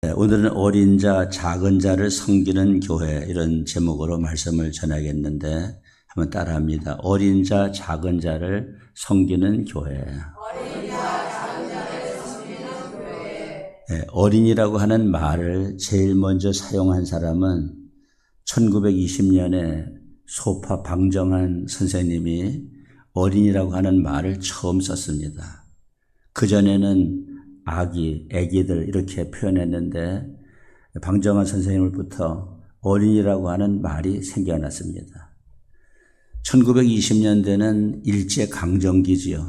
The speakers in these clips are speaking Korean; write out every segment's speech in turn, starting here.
네, 오늘은 어린 자, 작은 자를 섬기는 교회 이런 제목으로 말씀을 전하겠는데 한번 따라합니다. 어린 자, 작은 자를 섬기는 교회. 네, 어린이라고 하는 말을 제일 먼저 사용한 사람은 1920년에 소파 방정환 선생님이 어린이라고 하는 말을 처음 썼습니다. 그전에는 애기들 이렇게 표현했는데 방정환 선생님으로부터 어린이라고 하는 말이 생겨났습니다. 1920년대는 일제강점기지요.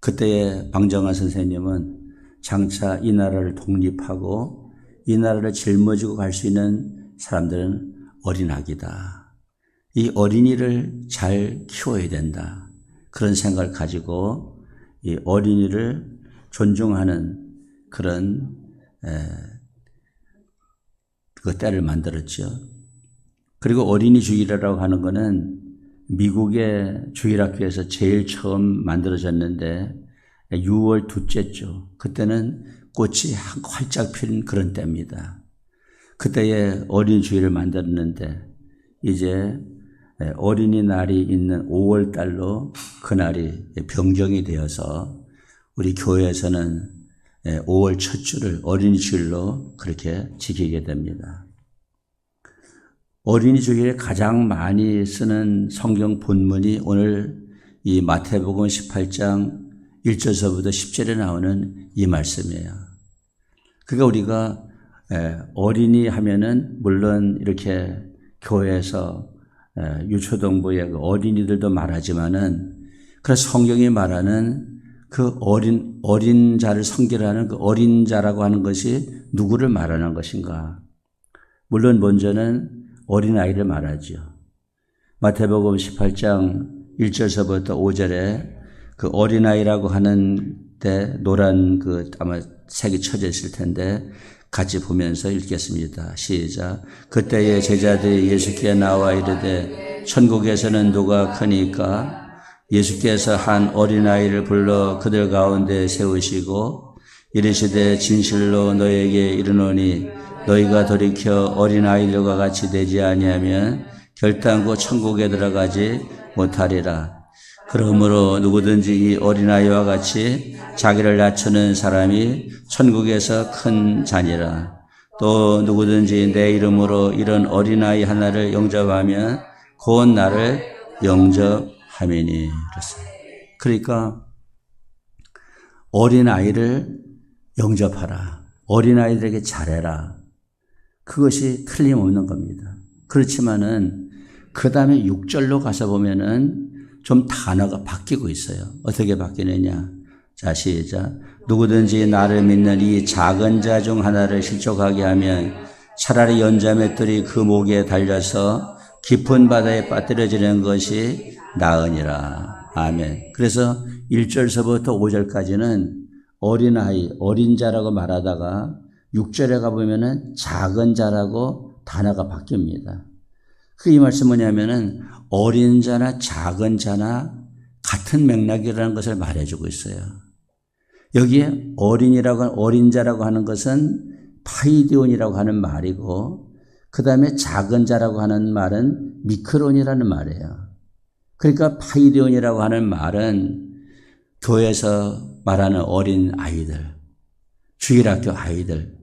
그때의 방정환 선생님은 장차 이 나라를 독립하고 이 나라를 짊어지고 갈 수 있는 사람들은 어린아기다. 이 어린이를 잘 키워야 된다. 그런 생각을 가지고 이 어린이를 존중하는 그런 그 때를 만들었죠. 그리고 어린이 주일이라고 하는 것은 미국의 주일학교에서 제일 처음 만들어졌는데 6월 둘째죠. 그때는 꽃이 활짝 피는 그런 때입니다. 그때에 어린이 주일을 만들었는데 이제 어린이날이 있는 5월 달로 그날이 변경이 되어서 우리 교회에서는 5월 첫 주를 어린이 주일로 그렇게 지키게 됩니다. 어린이 주일에 가장 많이 쓰는 성경 본문이 오늘 이 마태복음 18장 1절서부터 10절에 나오는 이 말씀이에요. 그러니까 우리가 어린이 하면은 물론 이렇게 교회에서 유초동부의 어린이들도 말하지만은 그래서 성경이 말하는 그 어린 자를 섬기라는 그 어린 자라고 하는 것이 누구를 말하는 것인가? 물론 먼저는 어린아이를 말하죠. 마태복음 18장 1절서부터 5절에 그 어린아이라고 하는 데 노란 아마 색이 쳐져 있을 텐데 같이 보면서 읽겠습니다. 시작. 그때의 제자들이 예수께 나와 이르되 천국에서는 누가 크니까? 예수께서 한 어린아이를 불러 그들 가운데 세우시고 이르시되 진실로 너에게 이르노니 너희가 돌이켜 어린아이들과 같이 되지 아니하면 결단코 천국에 들어가지 못하리라. 그러므로 누구든지 이 어린아이와 같이 자기를 낮추는 사람이 천국에서 큰 자니라. 또 누구든지 내 이름으로 이런 어린아이 하나를 영접하면 곧 나를 영접함이니. 그러니까 어린아이를 영접하라. 어린아이들에게 잘해라. 그것이 틀림없는 겁니다. 그렇지만은 그 다음에 6절로 가서 보면은 좀 단어가 바뀌고 있어요. 어떻게 바뀌느냐. 자, 시작. 누구든지 나를 믿는 이 작은 자 중 하나를 실족하게 하면 차라리 연자맷돌이 그 목에 달려서 깊은 바다에 빠뜨려지는 것이 나으니라. 아멘. 그래서 1절서부터 5절까지는 어린아이, 어린 자라고 말하다가 6절에 가보면은 작은 자라고 단어가 바뀝니다. 이 말씀은 뭐냐면은 어린 자나 작은 자나 같은 맥락이라는 것을 말해주고 있어요. 여기에 어린 자라고 하는 것은 파이디온이라고 하는 말이고 그 다음에 작은 자라고 하는 말은 미크론이라는 말이에요. 그러니까 파이디온이라고 하는 말은 교회에서 말하는 어린 아이들, 주일학교 아이들,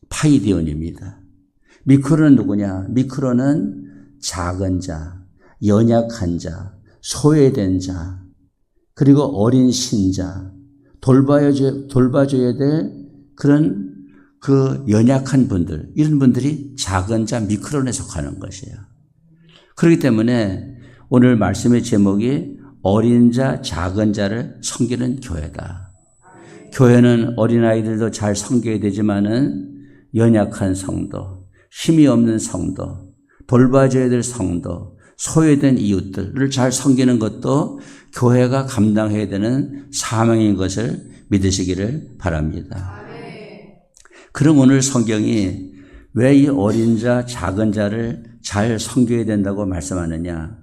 파이디온입니다. 미크론은 누구냐? 미크론은 작은 자, 연약한 자, 소외된 자, 그리고 어린 신자, 돌봐줘야 될 그런 그 연약한 분들, 이런 분들이 작은 자 미크론에 속하는 것이에요. 그렇기 때문에 오늘 말씀의 제목이 어린 자, 작은 자를 섬기는 교회다. 교회는 어린아이들도 잘 섬겨야 되지만은 연약한 성도, 힘이 없는 성도, 돌봐줘야 될 성도, 소외된 이웃들을 잘 섬기는 것도 교회가 감당해야 되는 사명인 것을 믿으시기를 바랍니다. 그럼 오늘 성경이 왜 이 어린 자, 작은 자를 잘 섬겨야 된다고 말씀하느냐?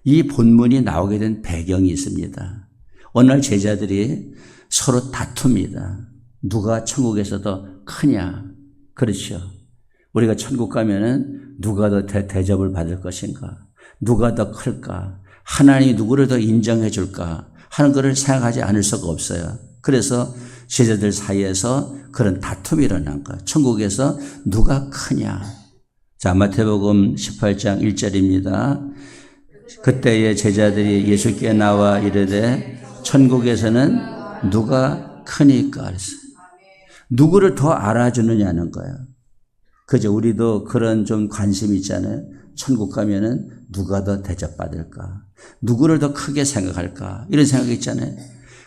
이 본문이 나오게 된 배경이 있습니다. 어느 날 제자들이 서로 다툽니다. 누가 천국에서 더 크냐? 그렇죠. 우리가 천국 가면은 누가 더 대접을 받을 것인가? 누가 더 클까? 하나님이 누구를 더 인정해 줄까? 하는 것을 생각하지 않을 수가 없어요. 그래서 제자들 사이에서 그런 다툼이 일어난 거예요. 천국에서 누가 크냐? 자, 마태복음 18장 1절입니다. 그때의 제자들이 예수께 나와 이르되 천국에서는 누가 크니까 그랬어요. 누구를 더 알아주느냐는 거예요. 그죠? 우리도 그런 좀 관심이 있잖아요. 천국 가면은 누가 더 대접받을까? 누구를 더 크게 생각할까? 이런 생각이 있잖아요.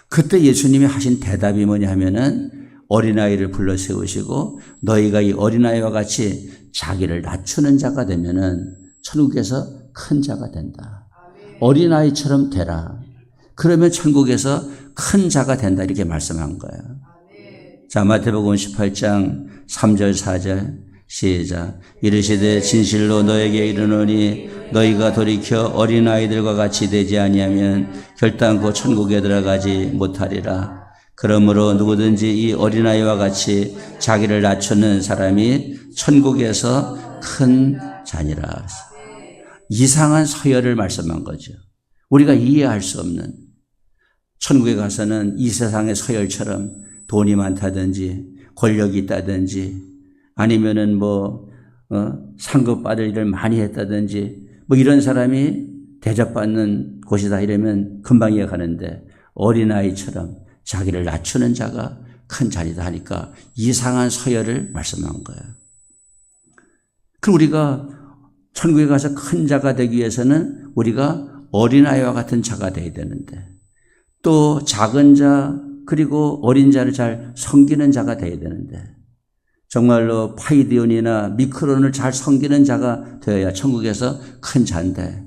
그때 예수님이 하신 대답이 뭐냐 하면은 어린아이를 불러 세우시고 너희가 이 어린아이와 같이 자기를 낮추는 자가 되면은 천국에서 큰 자가 된다. 어린아이처럼 되라. 그러면 천국에서 큰 자가 된다. 이렇게 말씀한 거예요. 자, 마태복음 18장 3절 4절 시작. 이르시되 진실로 너에게 이르노니 너희가 돌이켜 어린아이들과 같이 되지 아니하면 결단코 천국에 들어가지 못하리라. 그러므로 누구든지 이 어린아이와 같이 자기를 낮추는 사람이 천국에서 큰 자니라. 이상한 서열을 말씀한 거죠. 우리가 이해할 수 없는, 천국에 가서는 이 세상의 서열처럼 돈이 많다든지 권력이 있다든지 아니면은 상급 받을 일을 많이 했다든지 이런 사람이 대접받는 곳이다 이러면 금방 이해가는데 어린아이처럼 자기를 낮추는 자가 큰 자리다 하니까 이상한 서열을 말씀한 거예요. 그럼 우리가 천국에 가서 큰 자가 되기 위해서는 우리가 어린아이와 같은 자가 되어야 되는데 또 작은 자 그리고 어린 자를 잘 섬기는 자가 되어야 되는데 정말로 파이디온이나 미크론을 잘 섬기는 자가 되어야 천국에서 큰 자인데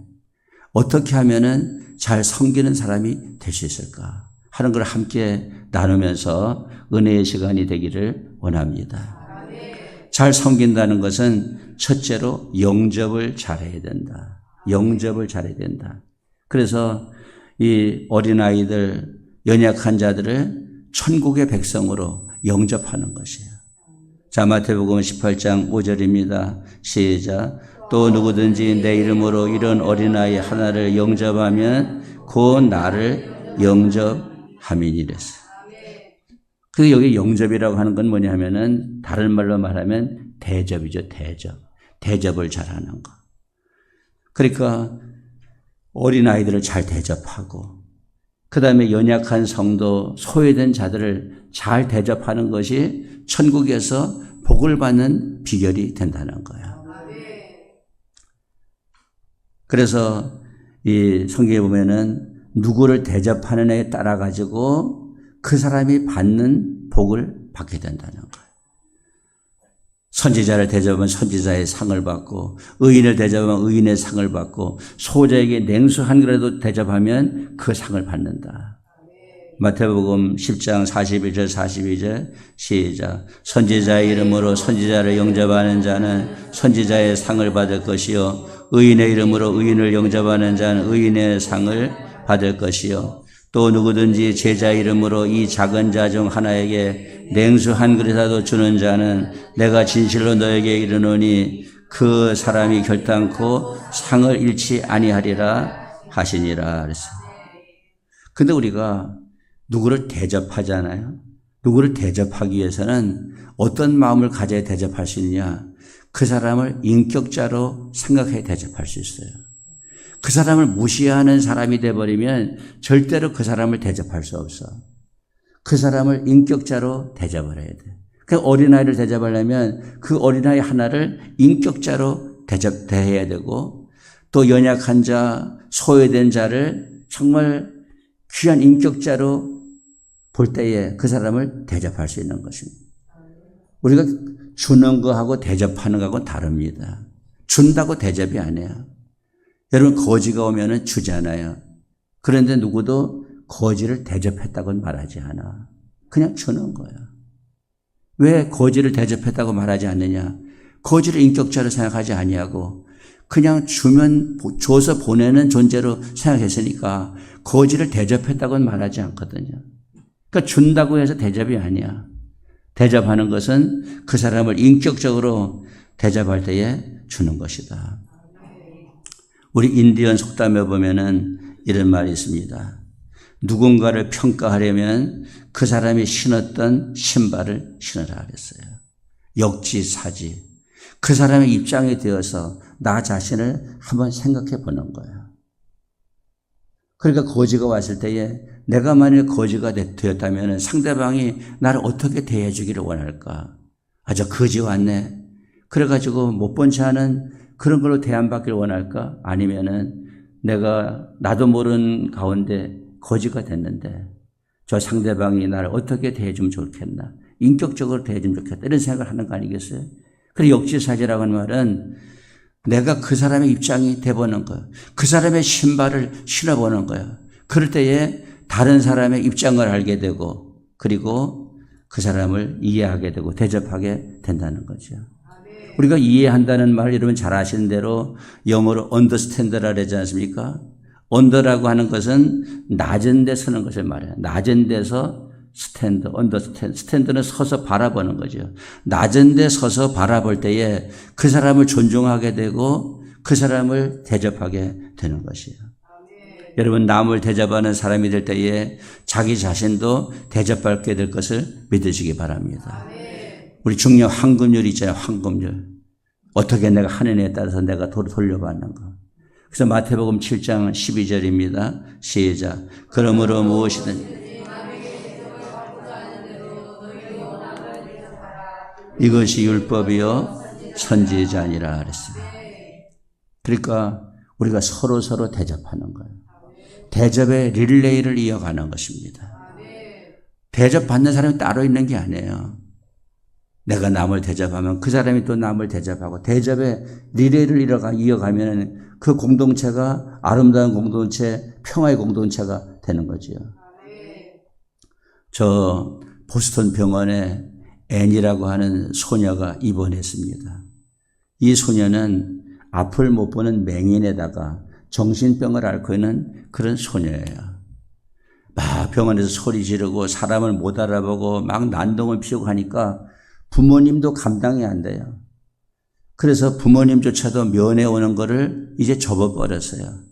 어떻게 하면은 잘 섬기는 사람이 될 수 있을까 하는 걸 함께 나누면서 은혜의 시간이 되기를 원합니다. 잘 섬긴다는 것은 첫째로 영접을 잘해야 된다. 영접을 잘해야 된다. 그래서 이 어린아이들, 연약한 자들을 천국의 백성으로 영접하는 것이에요. 자, 마태복음 18장 5절입니다. 시작. 또 누구든지 내 이름으로 이런 어린아이 하나를 영접하면 곧 나를 영접함이니랬어요. 그 여기 영접이라고 하는 건 뭐냐 하면은 다른 말로 말하면 대접이죠. 대접. 대접을 잘하는 거. 그러니까 어린아이들을 잘 대접하고 그 다음에 연약한 성도, 소외된 자들을 잘 대접하는 것이 천국에서 복을 받는 비결이 된다는 거예요. 그래서 이 성경에 보면은 누구를 대접하는 애에 따라 가지고 그 사람이 받는 복을 받게 된다는 거예요. 선지자를 대접하면 선지자의 상을 받고 의인을 대접하면 의인의 상을 받고 소자에게 냉수 한 그릇도 대접하면 그 상을 받는다. 마태복음 10장 41절 42절 시작. 선지자의 이름으로 선지자를 영접하는 자는 선지자의 상을 받을 것이요 의인의 이름으로 의인을 영접하는 자는 의인의 상을 받을 것이요 또 누구든지 제자 이름으로 이 작은 자 중 하나에게 냉수 한 그릇이라도 주는 자는 내가 진실로 너에게 이르노니 그 사람이 결단코 상을 잃지 아니하리라 하시니라 그랬어요. 근데 우리가 누구를 대접하잖아요. 누구를 대접하기 위해서는 어떤 마음을 가져야 대접할 수 있느냐. 그 사람을 인격자로 생각해 대접할 수 있어요. 그 사람을 무시하는 사람이 돼버리면 절대로 그 사람을 대접할 수 없어. 그 사람을 인격자로 대접을 해야 돼. 그 어린아이를 대접하려면 그 어린아이 하나를 인격자로 대해야 되고 또 연약한 자, 소외된 자를 정말 귀한 인격자로 볼 때에 그 사람을 대접할 수 있는 것입니다. 우리가 주는 거하고 대접하는 거하고는 다릅니다. 준다고 대접이 아니에요. 여러분 거지가 오면은 주잖아요. 그런데 누구도 거지를 대접했다고는 말하지 않아. 그냥 주는 거야. 왜 거지를 대접했다고 말하지 않느냐? 거지를 인격자로 생각하지 아니하고 그냥 줘서 보내는 존재로 생각했으니까 거지를 대접했다고는 말하지 않거든요. 그러니까 준다고 해서 대접이 아니야. 대접하는 것은 그 사람을 인격적으로 대접할 때에 주는 것이다. 우리 인디언 속담에 보면은 이런 말이 있습니다. 누군가를 평가하려면 그 사람이 신었던 신발을 신으라 그랬어요. 역지사지. 그 사람의 입장에 되어서 나 자신을 한번 생각해 보는 거예요. 그러니까 거지가 왔을 때에 내가 만약에 거지가 되었다면 상대방이 나를 어떻게 대해 주기를 원할까? 아, 저 거지 왔네. 그래가지고 못 본 채 하는 그런 걸로 대안받기를 원할까? 아니면은 내가 나도 모르는 가운데 거지가 됐는데 저 상대방이 나를 어떻게 대해주면 좋겠나? 인격적으로 대해주면 좋겠다. 이런 생각을 하는 거 아니겠어요? 그리고 역지사지라고 하는 말은 내가 그 사람의 입장이 돼보는 거예요. 그 사람의 신발을 신어보는 거예요. 그럴 때에 다른 사람의 입장을 알게 되고 그리고 그 사람을 이해하게 되고 대접하게 된다는 거죠. 우리가 이해한다는 말 여러분 잘 아시는 대로 영어로 understand라 그러지 않습니까? under라고 하는 것은 낮은 데 서는 것을 말해요. 낮은 데서 stand, understand. stand는 서서 바라보는 거죠. 낮은 데 서서 바라볼 때에 그 사람을 존중하게 되고 그 사람을 대접하게 되는 것이에요. 여러분 남을 대접하는 사람이 될 때에 자기 자신도 대접받게 될 것을 믿으시기 바랍니다. 우리 중요 황금률 있잖아요. 황금률. 어떻게 내가 하느냐에 따라서 내가 돌려받는 거. 그래서 마태복음 7장 12절입니다. 시작. 그러므로 무엇이든 이것이 율법이요 선지자니라 그랬어요. 그러니까 우리가 서로 대접하는 거예요. 대접의 릴레이를 이어가는 것입니다. 대접받는 사람이 따로 있는 게 아니에요. 내가 남을 대접하면 그 사람이 또 남을 대접하고 대접의 릴레이를 이어가면 그 공동체가 아름다운 공동체, 평화의 공동체가 되는 거지요. 저 보스턴 병원에 앤이라고 하는 소녀가 입원했습니다. 이 소녀는 앞을 못 보는 맹인에다가 정신병을 앓고 있는 그런 소녀예요. 막 병원에서 소리 지르고 사람을 못 알아보고 막 난동을 피우고 하니까 부모님도 감당이 안 돼요. 그래서 부모님조차도 면회 오는 거를 이제 접어버렸어요.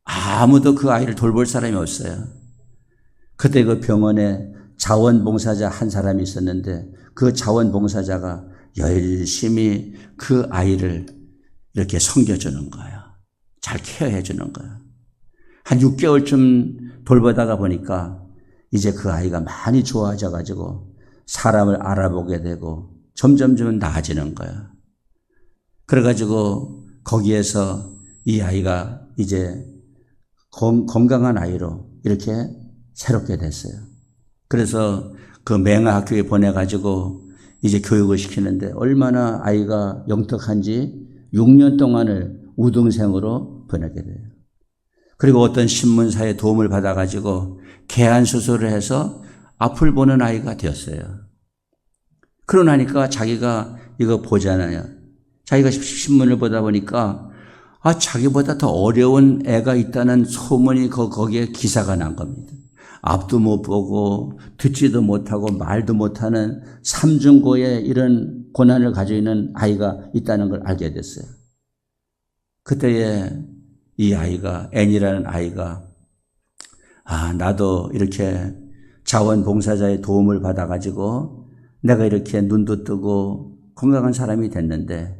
아무도 그 아이를 돌볼 사람이 없어요. 그때 그 병원에 자원봉사자 한 사람이 있었는데 그 자원봉사자가 열심히 그 아이를 이렇게 섬겨주는 거예요. 잘 케어해주는 거예요. 한 6개월쯤 돌보다가 보니까 이제 그 아이가 많이 좋아져가지고 사람을 알아보게 되고 점점 나아지는 거예요. 그래가지고 거기에서 이 아이가 이제 건강한 아이로 이렇게 새롭게 됐어요. 그래서 그 맹아학교에 보내가지고 이제 교육을 시키는데 얼마나 아이가 영특한지 6년 동안을 우등생으로 보내게 돼요. 그리고 어떤 신문사의 도움을 받아가지고 개안 수술을 해서 앞을 보는 아이가 되었어요. 그러고 나니까 자기가 이거 보잖아요. 자기가 신문을 보다 보니까 자기보다 더 어려운 애가 있다는 소문이 거기에 기사가 난 겁니다. 앞도 못 보고 듣지도 못하고 말도 못하는 삼중고의 이런 고난을 가지고 있는 아이가 있다는 걸 알게 됐어요. 그때에 이 아이가 앤이라는 아이가 나도 이렇게 자원봉사자의 도움을 받아가지고 내가 이렇게 눈도 뜨고 건강한 사람이 됐는데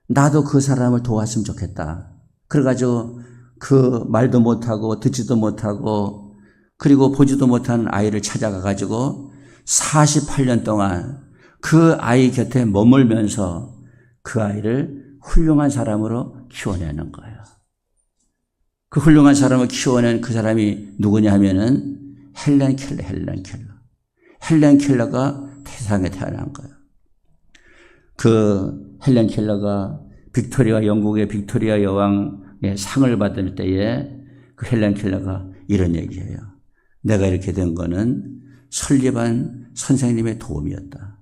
나도 그 사람을 도왔으면 좋겠다. 그래가지고 그 말도 못하고 듣지도 못하고 그리고 보지도 못하는 아이를 찾아가가지고 48년 동안 그 아이 곁에 머물면서 그 아이를 훌륭한 사람으로 키워내는 거예요. 그 훌륭한 사람을 키워낸 그 사람이 누구냐 하면은 헬렌 켈러가 세상에 태어난 거예요. 그 헬렌 켈러가 영국의 빅토리아 여왕의 상을 받을 때에 그 헬렌 켈러가 이런 얘기해요. 내가 이렇게 된 거는 설립한 선생님의 도움이었다.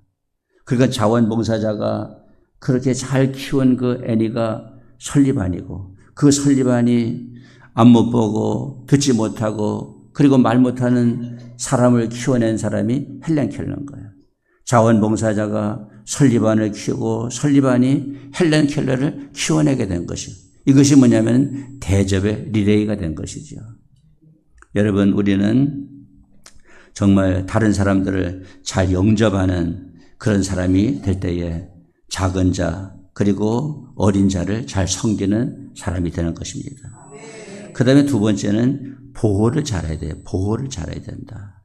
그러니까 자원봉사자가 그렇게 잘 키운 그 애니가 설립안이고 그 설립안이 앞 못 보고 듣지 못하고 그리고 말 못하는 사람을 키워낸 사람이 헬렌 켈러인 거예요. 자원봉사자가 설리반을 키우고 설리반이 헬렌 켈러를 키워내게 된 것이요. 이것이 뭐냐면 대접의 리레이가 된 것이죠. 여러분, 우리는 정말 다른 사람들을 잘 영접하는 그런 사람이 될 때에 작은 자 그리고 어린 자를 잘 섬기는 사람이 되는 것입니다. 그 다음에 두 번째는 보호를 잘해야 돼요. 보호를 잘해야 된다.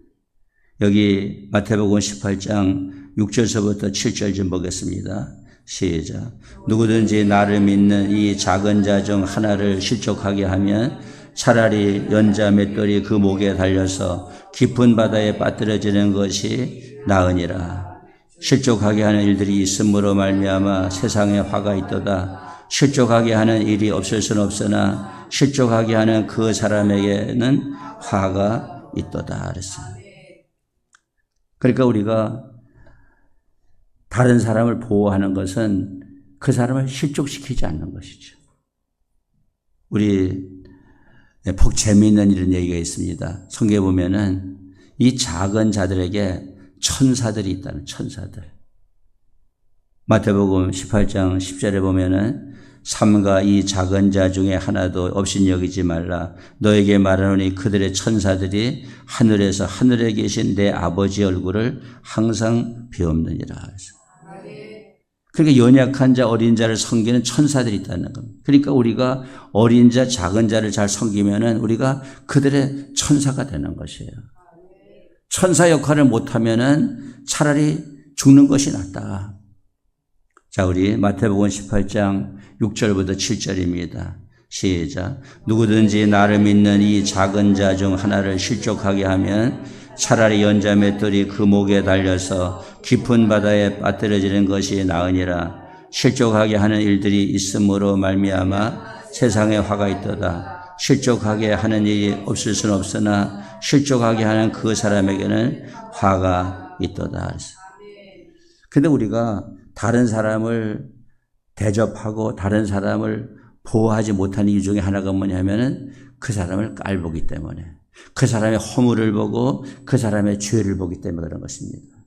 여기 마태복음 18장 6절서부터 7절 좀 보겠습니다. 시작. 누구든지 나를 믿는 이 작은 자 중 하나를 실족하게 하면 차라리 연자 맷돌이 그 목에 달려서 깊은 바다에 빠뜨려지는 것이 나으니라. 실족하게 하는 일들이 있음으로 말미암아 세상에 화가 있도다. 실족하게 하는 일이 없을 수는 없으나 실족하게 하는 그 사람에게는 화가 있도다 그랬어요. 그러니까 우리가 다른 사람을 보호하는 것은 그 사람을 실족시키지 않는 것이죠. 우리 퍽 재미있는 이런 얘기가 있습니다. 성경에 보면은 이 작은 자들에게 천사들이 있다는, 천사들. 마태복음 18장 10절에 보면은 삼가 이 작은 자 중에 하나도 없인 여기지 말라. 너에게 말하노니 그들의 천사들이 하늘에서 하늘에 계신 내 아버지 얼굴을 항상 비옵느니라. 그러니까 연약한 자, 어린 자를 섬기는 천사들이 있다는 겁니다. 그러니까 우리가 어린 자, 작은 자를 잘 섬기면은 우리가 그들의 천사가 되는 것이에요. 천사 역할을 못하면은 차라리 죽는 것이 낫다. 자, 우리 마태복음 18장 6절부터 7절입니다. 시작. 누구든지 나를 믿는 이 작은 자 중 하나를 실족하게 하면 차라리 연자 맷돌이 그 목에 달려서 깊은 바다에 빠뜨려지는 것이 나으니라. 실족하게 하는 일들이 있음으로 말미암아 세상에 화가 있도다. 실족하게 하는 일이 없을 수는 없으나 실족하게 하는 그 사람에게는 화가 있도다. 그런데 우리가 다른 사람을 대접하고 다른 사람을 보호하지 못하는 이유 중에 하나가 뭐냐면은 그 사람을 깔보기 때문에, 그 사람의 허물을 보고 그 사람의 죄를 보기 때문에 그런 것입니다.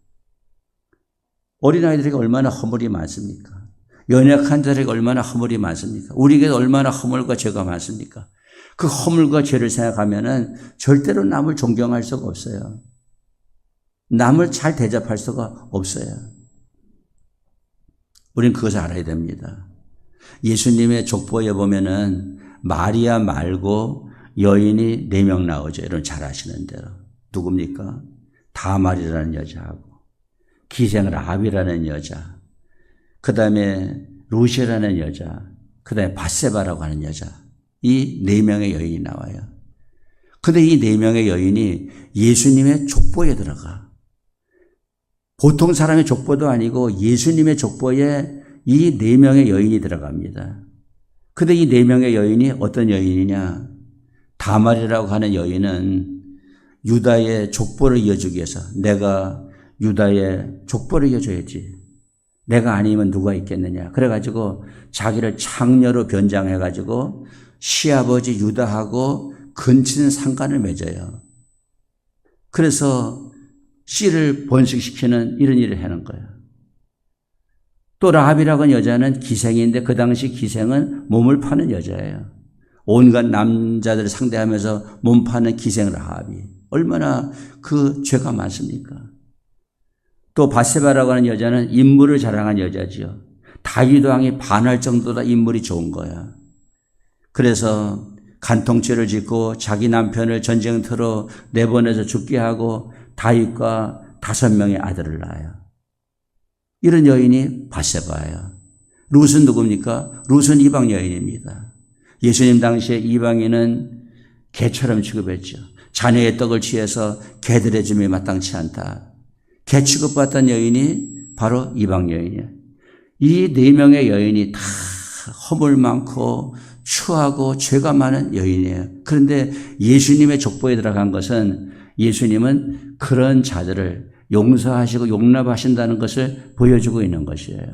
어린아이들에게 얼마나 허물이 많습니까? 연약한 자들에게 얼마나 허물이 많습니까? 우리에게 얼마나 허물과 죄가 많습니까? 그 허물과 죄를 생각하면은 절대로 남을 존경할 수가 없어요. 남을 잘 대접할 수가 없어요. 우린 그것을 알아야 됩니다. 예수님의 족보에 보면은 마리아 말고 여인이 4명 나오죠. 여러분 잘 아시는 대로. 누굽니까? 다말이라는 여자하고 기생 라합이라는 여자, 그 다음에 루시라는 여자, 그 다음에 바세바라고 하는 여자, 이 4명의 여인이 나와요. 근데 이 4명의 여인이 예수님의 족보에 들어가. 보통 사람의 족보도 아니고 예수님의 족보에 이 4명의 여인이 들어갑니다. 근데 이 4명의 여인이 어떤 여인이냐? 다말이라고 하는 여인은 유다의 족보를 이어주기 위해서 내가 유다의 족보를 이어줘야지. 내가 아니면 누가 있겠느냐. 그래가지고 자기를 창녀로 변장해가지고 시아버지 유다하고 근친 상관을 맺어요. 그래서 씨를 번식시키는 이런 일을 하는 거예요. 또 라합이라고 하는 여자는 기생인데 그 당시 기생은 몸을 파는 여자예요. 온갖 남자들을 상대하면서 몸 파는 기생 라합이 얼마나 그 죄가 많습니까? 또 바세바라고 하는 여자는 인물을 자랑한 여자지요. 다윗 왕이 반할 정도다 인물이 좋은 거야. 그래서 간통죄를 짓고 자기 남편을 전쟁터로 내보내서 죽게 하고 다윗과 5명의 아들을 낳아요. 이런 여인이 바세바예요. 룻은 누굽니까? 룻은 이방 여인입니다. 예수님 당시에 이방인은 개처럼 취급했죠. 자녀의 떡을 취해서 개들의 줌이 마땅치 않다. 개 취급받던 여인이 바로 이방 여인이에요. 이 4명의 여인이 다 허물 많고 추하고 죄가 많은 여인이에요. 그런데 예수님의 족보에 들어간 것은 예수님은 그런 자들을 용서하시고 용납하신다는 것을 보여주고 있는 것이에요.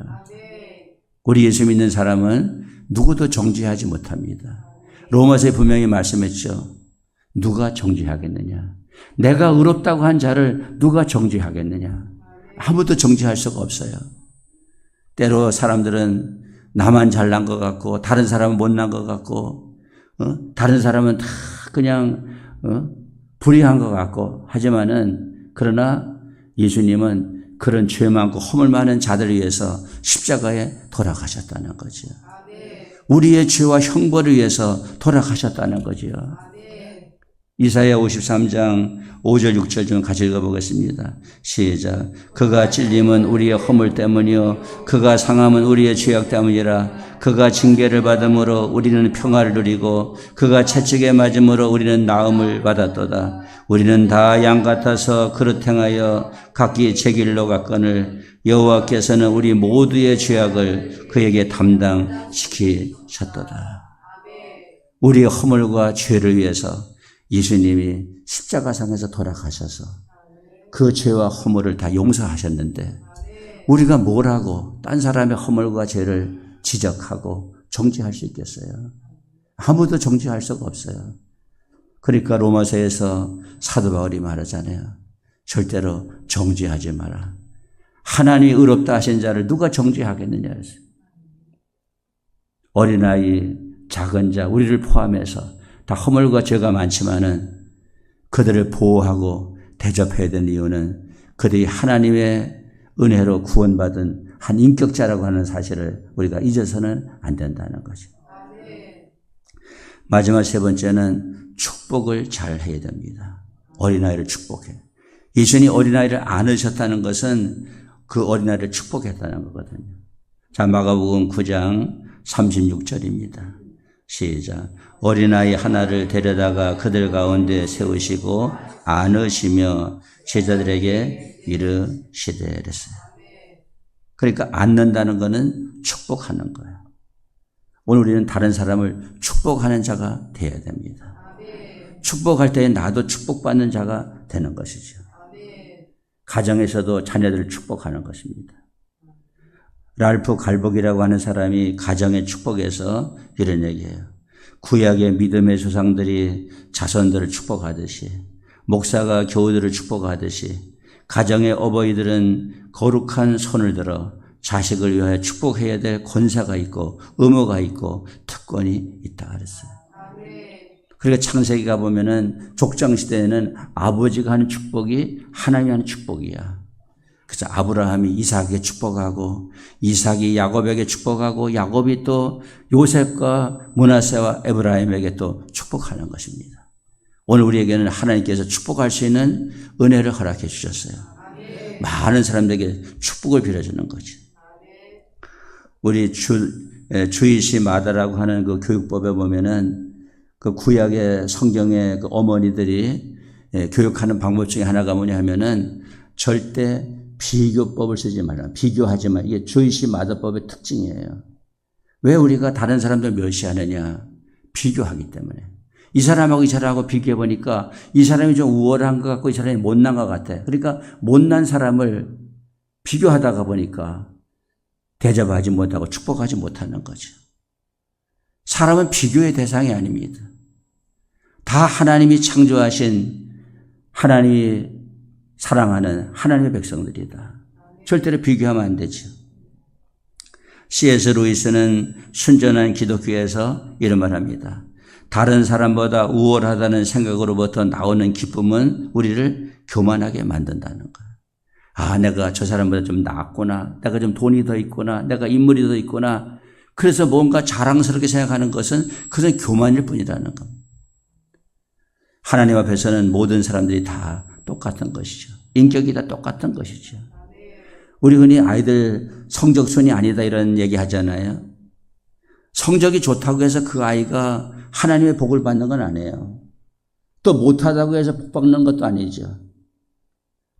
우리 예수 믿는 사람은 누구도 정죄하지 못합니다. 로마서에 분명히 말씀했죠. 누가 정죄하겠느냐? 내가 의롭다고 한 자를 누가 정죄하겠느냐? 아무도 정죄할 수가 없어요. 때로 사람들은 나만 잘난 것 같고 다른 사람은 못난 것 같고 다른 사람은 다 그냥 불의한 것 같고 하지만은 그러나 예수님은 그런 죄 많고 허물 많은 자들을 위해서 십자가에 돌아가셨다는 거죠. 우리의 죄와 형벌을 위해서 돌아가셨다는 거죠. 이사야 53장 5절 6절 좀 같이 읽어보겠습니다. 시작. 그가 찔림은 우리의 허물 때문이요 그가 상함은 우리의 죄악 때문이라. 그가 징계를 받음으로 우리는 평화를 누리고 그가 채찍에 맞음으로 우리는 나음을 받았도다. 우리는 다 양 같아서 그릇 행하여 각기 제 길로 갔거늘 여호와께서는 우리 모두의 죄악을 그에게 담당시키셨도다. 우리의 허물과 죄를 위해서 예수님이 십자가상에서 돌아가셔서 그 죄와 허물을 다 용서하셨는데 우리가 뭘 하고 딴 사람의 허물과 죄를 지적하고 정죄할 수 있겠어요? 아무도 정죄할 수가 없어요. 그러니까 로마서에서 사도 바울이 말하잖아요. 절대로 정죄하지 마라. 하나님이 의롭다 하신 자를 누가 정죄하겠느냐 했어요. 어린아이, 작은 자, 우리를 포함해서 다 허물과 죄가 많지만은 그들을 보호하고 대접해야 되는 이유는 그들이 하나님의 은혜로 구원받은 한 인격자라고 하는 사실을 우리가 잊어서는 안 된다는 거죠. 마지막 세 번째는 축복을 잘 해야 됩니다. 어린아이를 축복해. 예수님이 어린아이를 안으셨다는 것은 그 어린아이를 축복했다는 거거든요. 자, 마가복음 9장 36절입니다. 시작. 어린아이 하나를 데려다가 그들 가운데 세우시고 안으시며 제자들에게 이르시되 그랬어요. 그러니까 안는다는 것은 축복하는 거예요. 오늘 우리는 다른 사람을 축복하는 자가 되어야 됩니다. 축복할 때에 나도 축복받는 자가 되는 것이죠. 가정에서도 자녀들을 축복하는 것입니다. 랄프 갈복이라고 하는 사람이 가정의 축복에서 이런 얘기해요. 구약의 믿음의 조상들이 자손들을 축복하듯이 목사가 교우들을 축복하듯이 가정의 어버이들은 거룩한 손을 들어 자식을 위하여 축복해야 될 권세가 있고 의무가 있고 특권이 있다 그랬어요. 그러니까 창세기가 보면은 족장시대에는 아버지가 하는 축복이 하나님이 하는 축복이야. 그래서 아브라함이 이삭에게 축복하고 이삭이 야곱에게 축복하고 야곱이 또 요셉과 므낫세와 에브라임에게 또 축복하는 것입니다. 오늘 우리에게는 하나님께서 축복할 수 있는 은혜를 허락해 주셨어요. 많은 사람들에게 축복을 빌어주는 거죠. 우리 주이시 마다라고 하는 그 교육법에 보면은 그 구약의 성경의 그 어머니들이 교육하는 방법 중에 하나가 뭐냐 하면은 절대 비교법을 쓰지 말라. 비교하지 마. 이게 주이시 마다법의 특징이에요. 왜 우리가 다른 사람들 멸시하느냐? 비교하기 때문에. 이 사람하고 이 사람하고 비교해 보니까 이 사람이 좀 우월한 것 같고 이 사람이 못난 것 같아. 그러니까 못난 사람을 비교하다가 보니까 대접하지 못하고 축복하지 못하는 거죠. 사람은 비교의 대상이 아닙니다. 다 하나님이 창조하신 하나님이 사랑하는 하나님의 백성들이다. 절대로 비교하면 안 되죠. C.S. 루이스는 순전한 기독교에서 이런 말 합니다. 다른 사람보다 우월하다는 생각으로부터 나오는 기쁨은 우리를 교만하게 만든다는 거예요. 아, 내가 저 사람보다 좀 낫구나. 내가 좀 돈이 더 있구나. 내가 인물이 더 있구나. 그래서 뭔가 자랑스럽게 생각하는 것은 그것은 교만일 뿐이라는 겁니다. 하나님 앞에서는 모든 사람들이 다 똑같은 것이죠. 인격이 다 똑같은 것이죠. 우리 흔히 아이들 성적순이 아니다 이런 얘기 하잖아요. 성적이 좋다고 해서 그 아이가 하나님의 복을 받는 건 아니에요. 또 못하다고 해서 복 받는 것도 아니죠.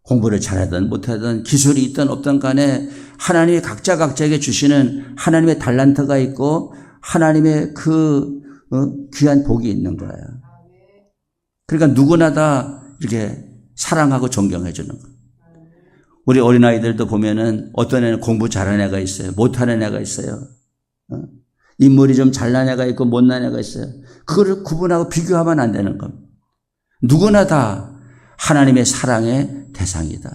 공부를 잘하든 못하든 기술이 있든 없든 간에 하나님이 각자에게 주시는 하나님의 달란트가 있고 하나님의 그 귀한 복이 있는 거예요. 그러니까 누구나 다 이렇게 사랑하고 존경해 주는 거예요. 우리 어린아이들도 보면은 어떤 애는 공부 잘하는 애가 있어요. 못하는 애가 있어요. 인물이 좀 잘난 애가 있고 못난 애가 있어요. 그거를 구분하고 비교하면 안 되는 겁니다. 누구나 다 하나님의 사랑의 대상이다.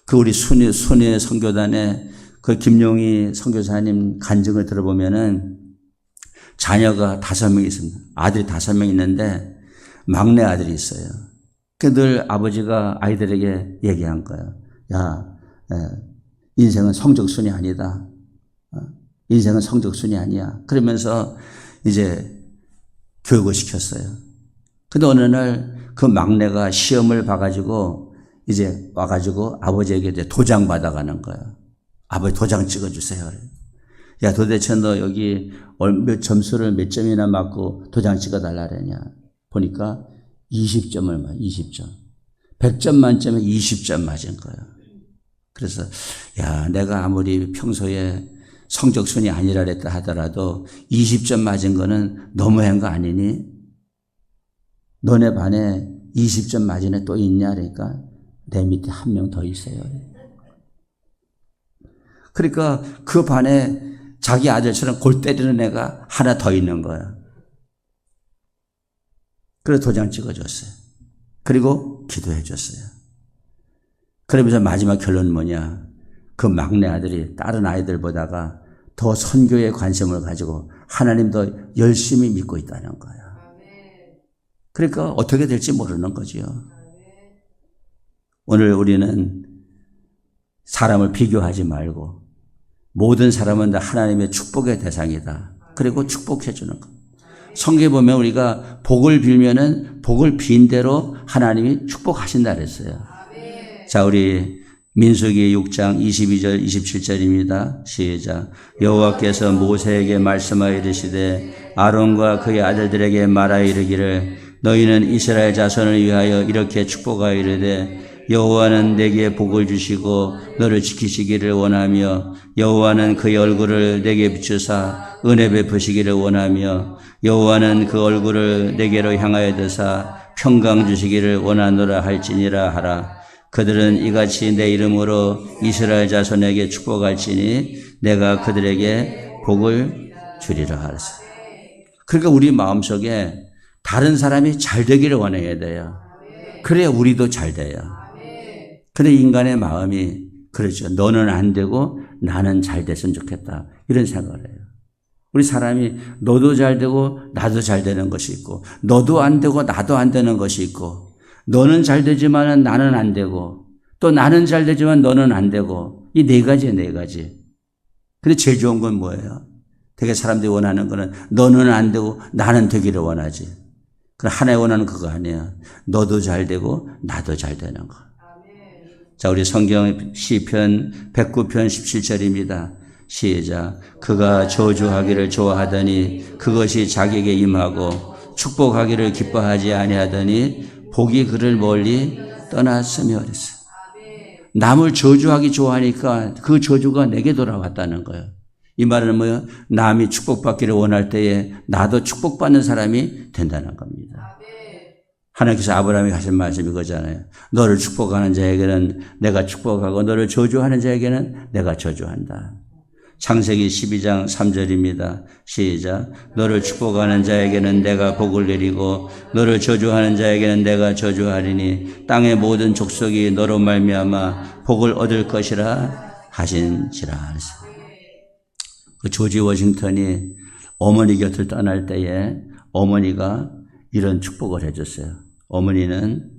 그 우리 순회 선교단의 그 김용희 선교사님 간증을 들어보면은 자녀가 5명 있습니다. 아들이 5명 있는데 막내 아들이 있어요. 늘 아버지가 아이들에게 얘기한 거예요. 야, 인생은 성적순이 아니다. 인생은 성적순이 아니야. 그러면서 이제 교육을 시켰어요. 근데 어느 날 그 막내가 시험을 봐가지고 이제 와가지고 아버지에게 이제 도장 받아가는 거예요. 아버지 도장 찍어주세요. 야, 도대체 너 여기 몇 점수를 몇 점이나 맞고 도장 찍어달라 그러냐. 보니까 20점을 맞아, 20점. 100점 만점에 20점 맞은 거예요. 그래서, 야, 내가 아무리 평소에 성적순이 아니라 그랬다 하더라도 20점 맞은 거는 너무한 거 아니니? 너네 반에 20점 맞은 애 또 있냐? 그러니까 내 밑에 한 명 더 있어요. 그러니까 그 반에 자기 아들처럼 골 때리는 애가 하나 더 있는 거야. 그래서 도장 찍어줬어요. 그리고 기도해 줬어요. 그러면서 마지막 결론은 뭐냐? 그 막내 아들이 다른 아이들보다가 더 선교에 관심을 가지고 하나님 더 열심히 믿고 있다는 거야. 그러니까 어떻게 될지 모르는 거지요. 오늘 우리는 사람을 비교하지 말고 모든 사람은 다 하나님의 축복의 대상이다. 그리고 축복해 주는 것. 성경에 보면 우리가 복을 빌면은 복을 빈 대로 하나님이 축복하신다 그랬어요. 자, 우리 민수기 6장 22절 27절입니다. 시작. 여호와께서 모세에게 말씀하여 이르시되 아론과 그의 아들들에게 말하여 이르기를 너희는 이스라엘 자손을 위하여 이렇게 축복하여 이르되 여호와는 내게 복을 주시고 너를 지키시기를 원하며 여호와는 그의 얼굴을 내게 비추사 은혜 베푸시기를 원하며 여호와는 그 얼굴을 내게로 향하여 드사 평강 주시기를 원하노라 할지니라 하라. 그들은 이같이 내 이름으로 이스라엘 자손에게 축복할지니 내가 그들에게 복을 주리라 하였어. 그러니까 우리 마음속에 다른 사람이 잘 되기를 원해야 돼요. 그래야 우리도 잘 돼요. 근데 인간의 마음이 그렇죠. 너는 안 되고 나는 잘 됐으면 좋겠다. 이런 생각을 해요. 우리 사람이 너도 잘 되고 나도 잘 되는 것이 있고 너도 안 되고 나도 안 되는 것이 있고 너는 잘 되지만 나는 안 되고 또 나는 잘 되지만 너는 안 되고 이 네 가지예요, 네 가지. 근데 제일 좋은 건 뭐예요? 되게 사람들이 원하는 거는 너는 안 되고 나는 되기를 원하지. 그럼 하나의 원하는 그거 아니에요. 너도 잘 되고 나도 잘 되는 거. 자, 우리 성경 시편 109편 17절입니다. 시작. 그가 저주하기를 좋아하더니 그것이 자기에게 임하고 축복하기를 기뻐하지 아니하더니 복이 그를 멀리 떠났으며 그랬어요. 남을 저주하기 좋아하니까 그 저주가 내게 돌아왔다는 거예요. 이 말은 뭐예요? 남이 축복받기를 원할 때에 나도 축복받는 사람이 된다는 겁니다. 하나님께서 아브라함에게 하신 말씀이 그거잖아요. 너를 축복하는 자에게는 내가 축복하고 너를 저주하는 자에게는 내가 저주한다. 창세기 12장 3절입니다. 시작. 너를 축복하는 자에게는 내가 복을 내리고 너를 저주하는 자에게는 내가 저주하리니 땅의 모든 족속이 너로 말미암아 복을 얻을 것이라 하신지라. 그 조지 워싱턴이 어머니 곁을 떠날 때에 어머니가 이런 축복을 해줬어요. 어머니는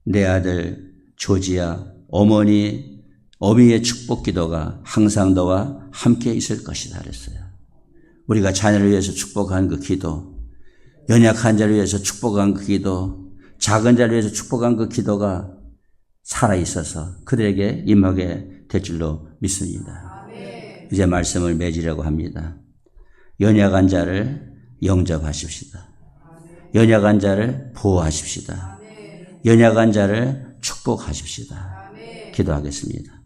내 아들 조지야, 어미의 축복 기도가 항상 너와 함께 있을 것이다 그랬어요. 우리가 자녀를 위해서 축복한 그 기도, 연약한 자를 위해서 축복한 그 기도, 작은 자를 위해서 축복한 그 기도가 살아있어서 그들에게 임하게 될 줄로 믿습니다. 이제 말씀을 맺으려고 합니다. 연약한 자를 영접하십시다. 연약한 자를 보호하십시다. 연약한 자를 축복하십시다. 기도하겠습니다.